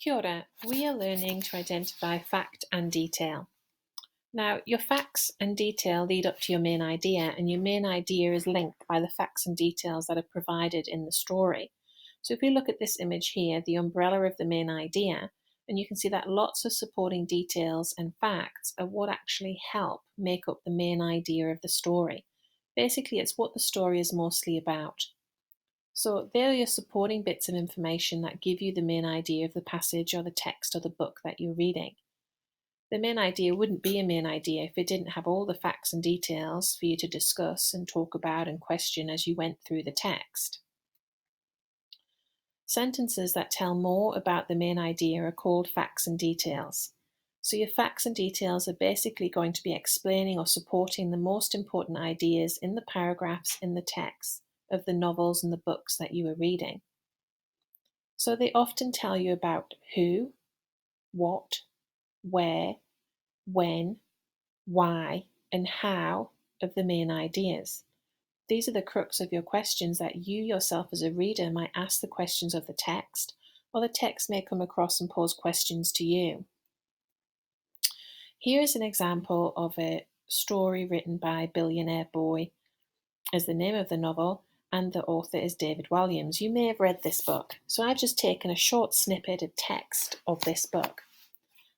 Kia ora. We are learning to identify fact and detail. Now, your facts and detail lead up to your main idea, and your main idea is linked by the facts and details that are provided in the story. So if we look at this image here, the umbrella of the main idea, and you can see that lots of supporting details and facts are what actually help make up the main idea of the story. Basically, it's what the story is mostly about. So they're your supporting bits of information that give you the main idea of the passage or the text or the book that you're reading. The main idea wouldn't be a main idea if it didn't have all the facts and details for you to discuss and talk about and question as you went through the text. Sentences that tell more about the main idea are called facts and details. So your facts and details are basically going to be explaining or supporting the most important ideas in the paragraphs in the text of the novels and the books that you are reading. So they often tell you about who, what, where, when, why, and how of the main ideas. These are the crux of your questions that you yourself as a reader might ask the questions of the text, or the text may come across and pose questions to you. Here is an example of a story written by Billionaire Boy, as the name of the novel, and the author is David Walliams. You may have read this book, so I've just taken a short snippet of text of this book.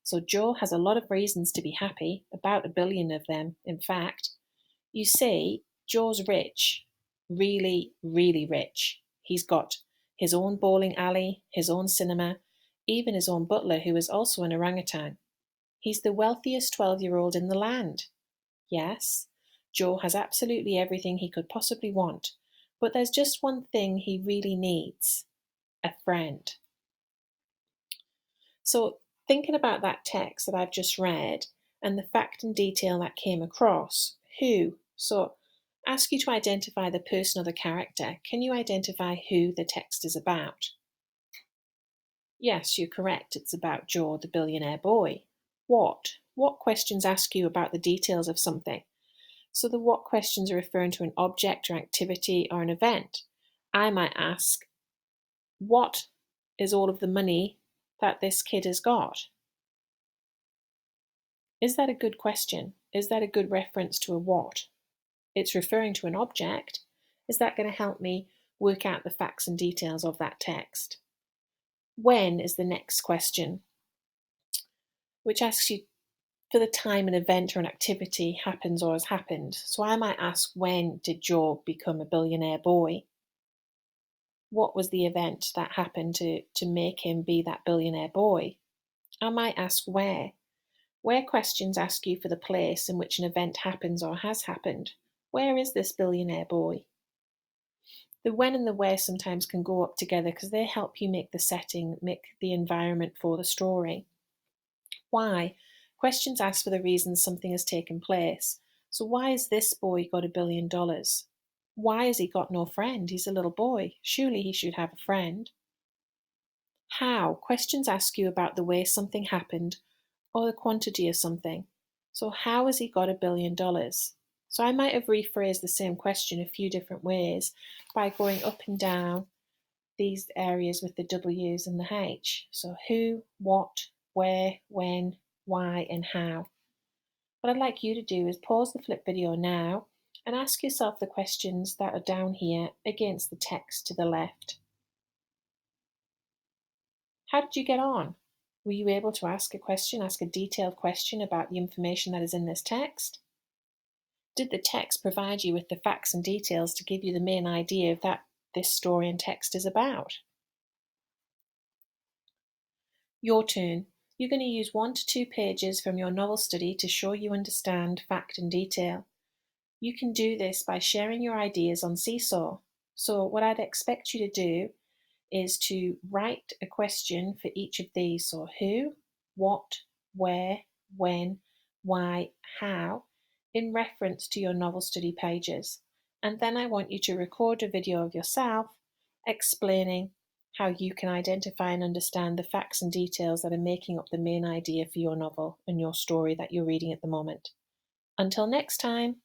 So Joe has a lot of reasons to be happy, about 1 billion of them, in fact. You see, Joe's rich, really, really rich. He's got his own bowling alley, his own cinema, even his own butler, who is also an orangutan. He's the wealthiest 12-year-old in the land. Yes, Joe has absolutely everything he could possibly want, but there's just one thing he really needs: a friend. So thinking about that text that I've just read and the fact and detail that came across, who, so ask you to identify the person or the character. Can you identify who the text is about? Yes, you're correct. It's about Joe, the billionaire boy. What? What questions ask you about the details of something? So the what questions are referring to an object or activity or an event. I might ask, what is all of the money that this kid has got? Is that a good question? Is that a good reference to a what? It's referring to an object. Is that going to help me work out the facts and details of that text? When is the next question, which asks you for the time an event or an activity happens or has happened. So I might ask, when did Joe become a billionaire boy? What was the event that happened to make him be that billionaire boy? I might ask where. Where questions ask you for the place in which an event happens or has happened. Where is this billionaire boy? The when and the where sometimes can go up together because they help you make the setting, make the environment for the story. Why? Questions ask for the reasons something has taken place. So why has this boy got $1 billion? Why has he got no friend? He's a little boy. Surely he should have a friend. How? Questions ask you about the way something happened or the quantity of something. So how has he got $1 billion? So I might have rephrased the same question a few different ways by going up and down these areas with the W's and the H. So who, what, where, when, why, and how. What I'd like you to do is pause the flip video now and ask yourself the questions that are down here against the text to the left. How did you get on? Were you able to ask a detailed question about the information that is in this text? Did the text provide you with the facts and details to give you the main idea of that this story and text is about? Your turn. You're going to use 1 to 2 pages from your novel study to show you understand fact and detail. You can do this by sharing your ideas on Seesaw. So what I'd expect you to do is to write a question for each of these. So who, what, where, when, why, how, in reference to your novel study pages. And then I want you to record a video of yourself explaining how you can identify and understand the facts and details that are making up the main idea for your novel and your story that you're reading at the moment. Until next time.